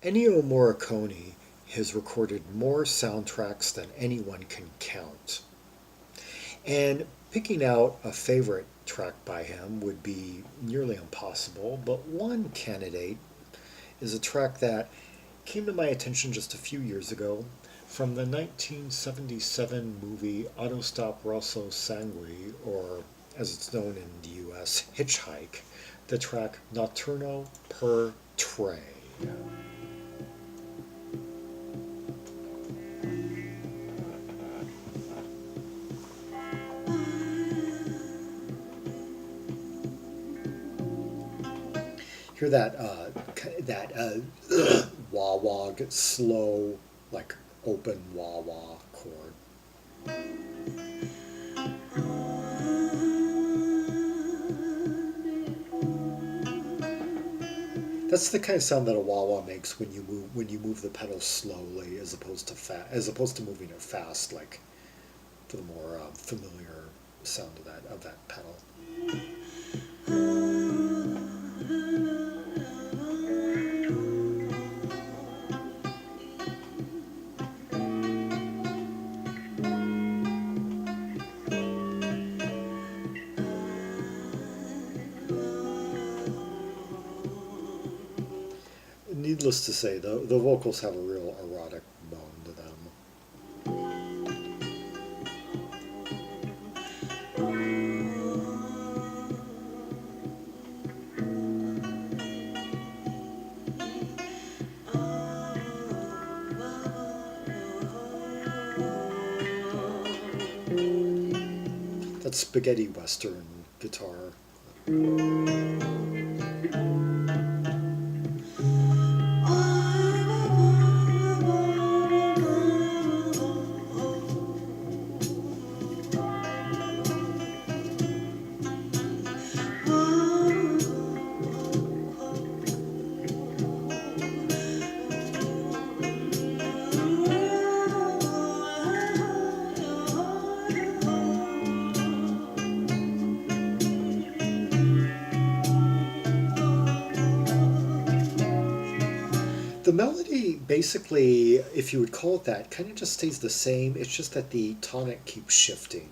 Ennio Morricone has recorded more soundtracks than anyone can count. And picking out a favorite track by him would be nearly impossible, but one candidate is a track that came to my attention just a few years ago from the 1977 movie Autostop Rosso Sangue, or as it's known in the US, Hitch-Hike, the track Notturno Per Tre. Hear that wah wah, slow, like open wah wah chord. That's the kind of sound that a wah wah makes when you move the pedal slowly as opposed to moving it fast, like for the more familiar sound of that pedal. Needless to say, the vocals have a real erotic bone to them. That spaghetti western guitar. The melody, basically, if you would call it that, kind of just stays the same. It's just that the tonic keeps shifting.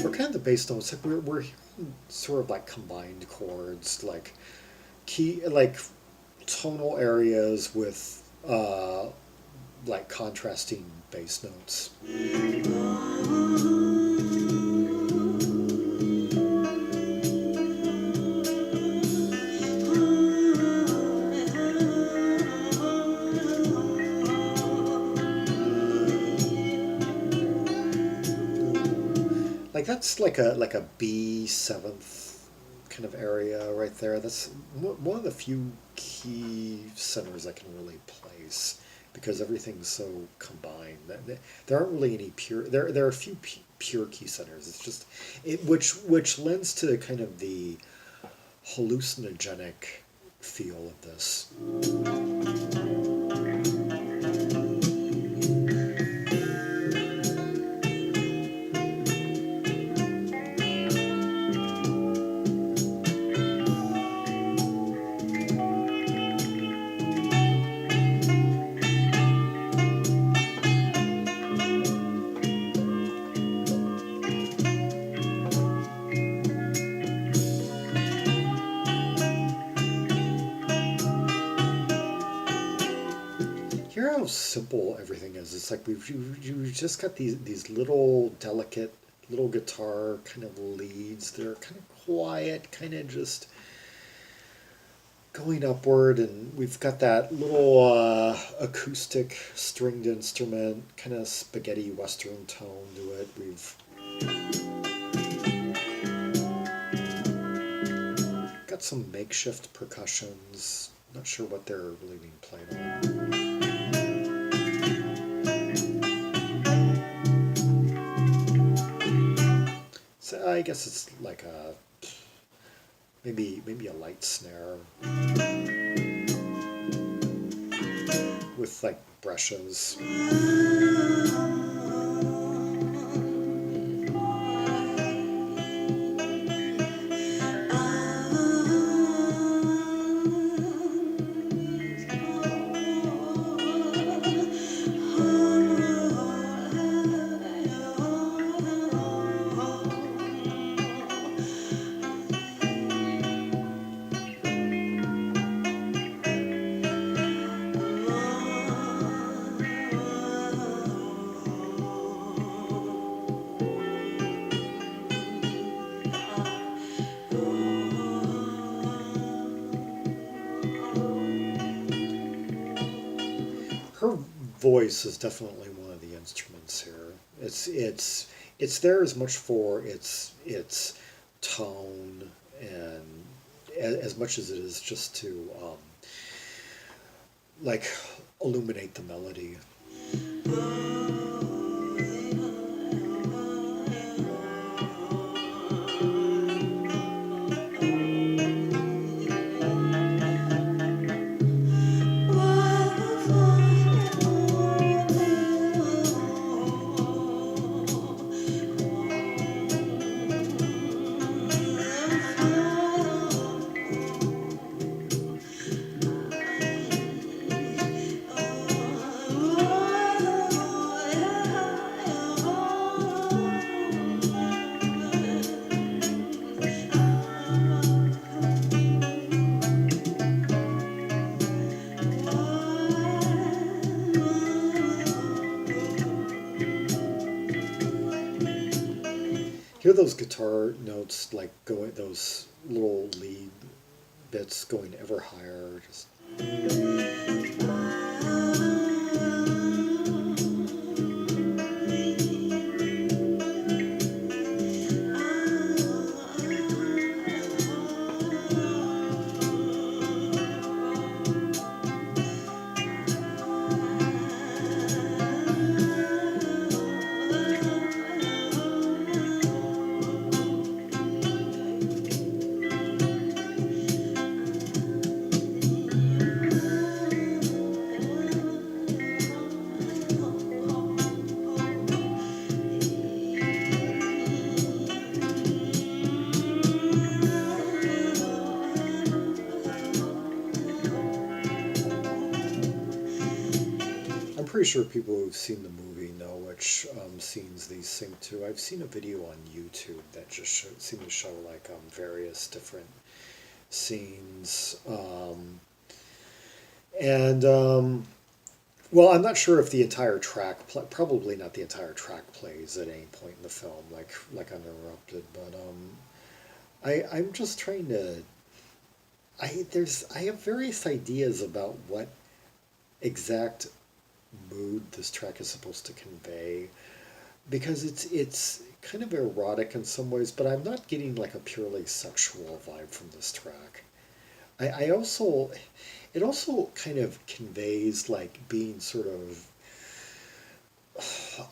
We're kind of the bass notes. Like we're hearing sort of like combined chords, like like tonal areas with like contrasting bass notes. Like that's like a B seventh kind of area right there. That's one of the few key centers I can really place because everything's so combined. There aren't really any pure. There are a few pure key centers. It's just which lends to kind of the hallucinogenic feel of this. Hear how simple everything is. It's like you've just got these little delicate little guitar kind of leads that are kind of quiet, kind of just going upward, and we've got that little acoustic stringed instrument, kind of spaghetti western tone to it. We've got some makeshift percussions. Not sure what they're really being played on. So I guess it's like a maybe a light snare with like brushes. voice is definitely one of the instruments here. It's there as much for its tone and as much as it is just to like illuminate the melody. Hear those guitar notes like going, those little lead bits going ever higher. Just I'm pretty sure people who've seen the movie know which scenes these sing to. I've seen a video on YouTube that just seemed to show like various different scenes. And well, I'm not sure if the entire track, probably not the entire track plays at any point in the film, like uninterrupted. But I'm just trying to. I have various ideas about what exact mood this track is supposed to convey because it's kind of erotic in some ways, but I'm not getting like a purely sexual vibe from this track. I also it also kind of conveys like being sort of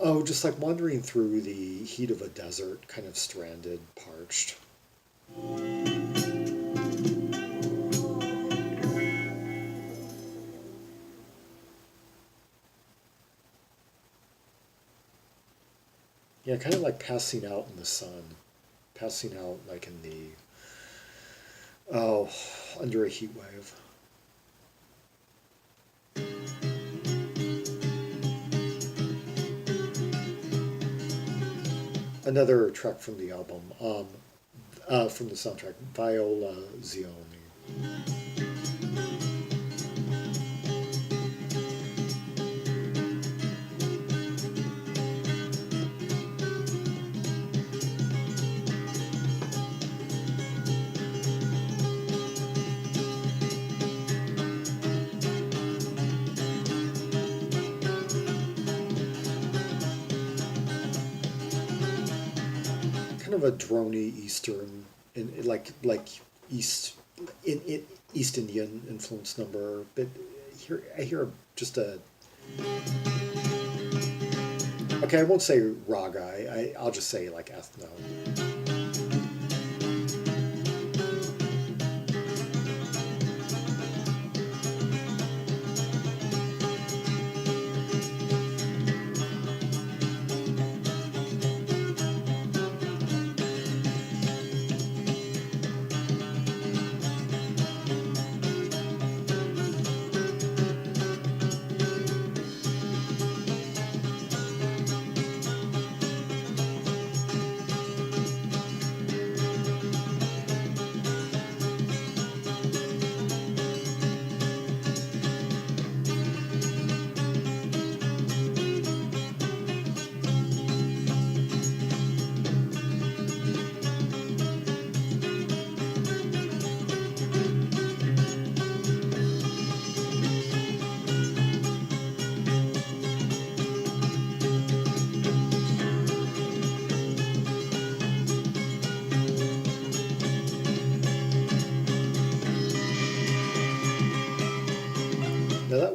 oh just like wandering through the heat of a desert, kind of stranded, parched. Yeah, kind of like passing out in the sun, passing out like in the oh under a heat wave. Another track from the album, from the soundtrack, Violazione. Kind of a drony Eastern, like East in East Indian influence number, but here I hear just a okay. I won't say raga. I'll just say like ethno.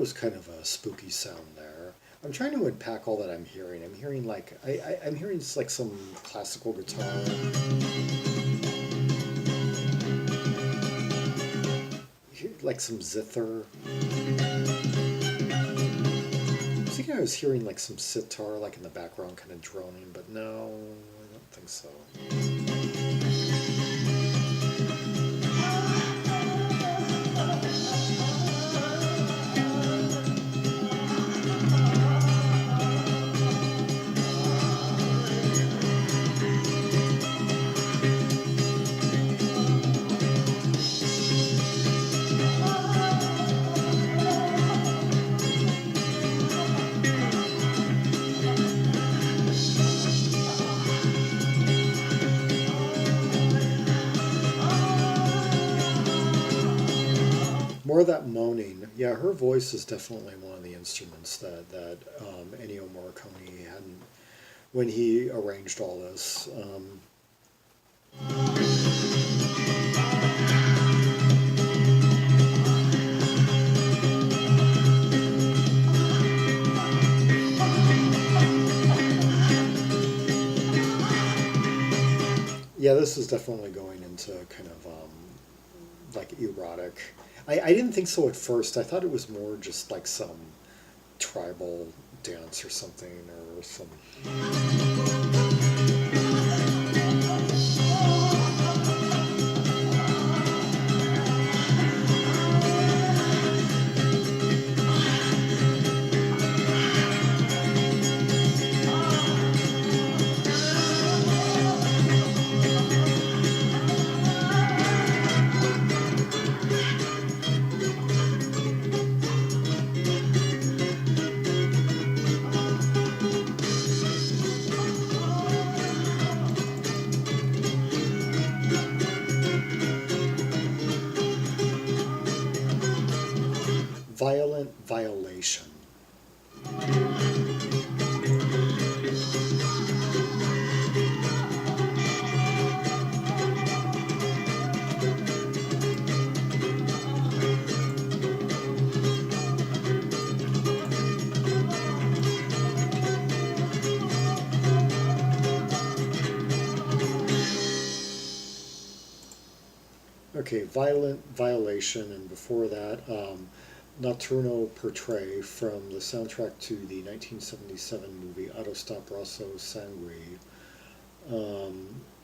was kind of a spooky sound there. I'm trying to unpack all that I'm hearing. I'm hearing like I'm hearing like some classical guitar, like some zither. I was thinking I was hearing like some sitar like in the background kind of droning, but no, I don't think so. More of that moaning. Yeah, her voice is definitely one of the instruments that Ennio Morricone had when he arranged all this. Yeah, this is definitely going into kind of like erotic. I didn't think so at first. I thought it was more just like some tribal dance or something or some. Violent violation. Okay, violent violation, and before that, Notturno Per Tre from the soundtrack to the 1977 movie Autostop Rosso Sangue,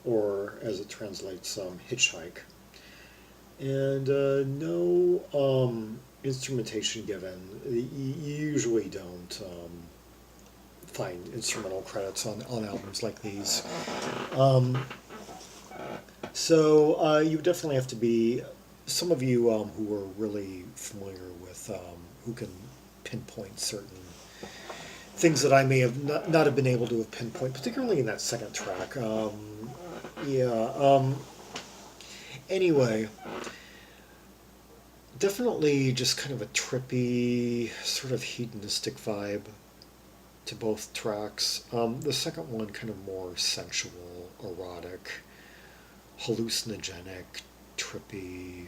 or as it translates, Hitch-Hike. And no instrumentation given. You usually don't find instrumental credits on albums like these. So you definitely have to be, some of you who are really familiar with, who can pinpoint certain things that I may have not have been able to have pinpoint, particularly in that second track. Yeah. Anyway, definitely just kind of a trippy, sort of hedonistic vibe to both tracks. The second one kind of more sensual, erotic, hallucinogenic, trippy,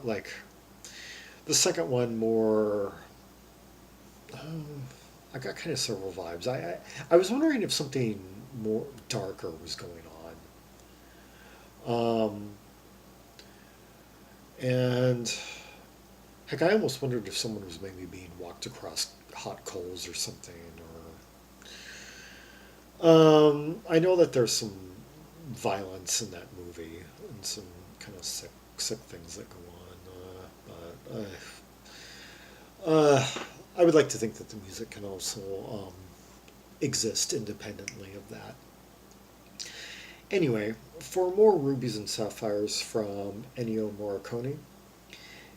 like the second one more. I got kind of several vibes. I was wondering if something more darker was going on. And heck, I almost wondered if someone was maybe being walked across hot coals or something. Or I know that there's some violence in that movie and some kind of sick things that go on. I would like to think that the music can also exist independently of that. Anyway, for more Rubies and Sapphires from Ennio Morricone,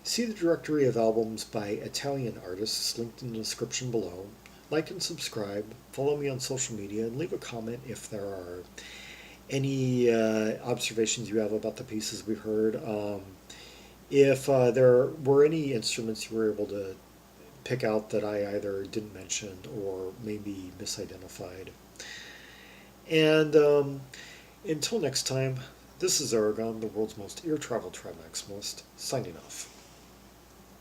see the directory of albums by Italian artists linked in the description below. Like and subscribe, follow me on social media, and leave a comment if there are any observations you have about the pieces we've heard. If there were any instruments you were able to pick out that I either didn't mention or maybe misidentified. And until next time, this is Zaragon, the world's most ear travel maximalist, signing off.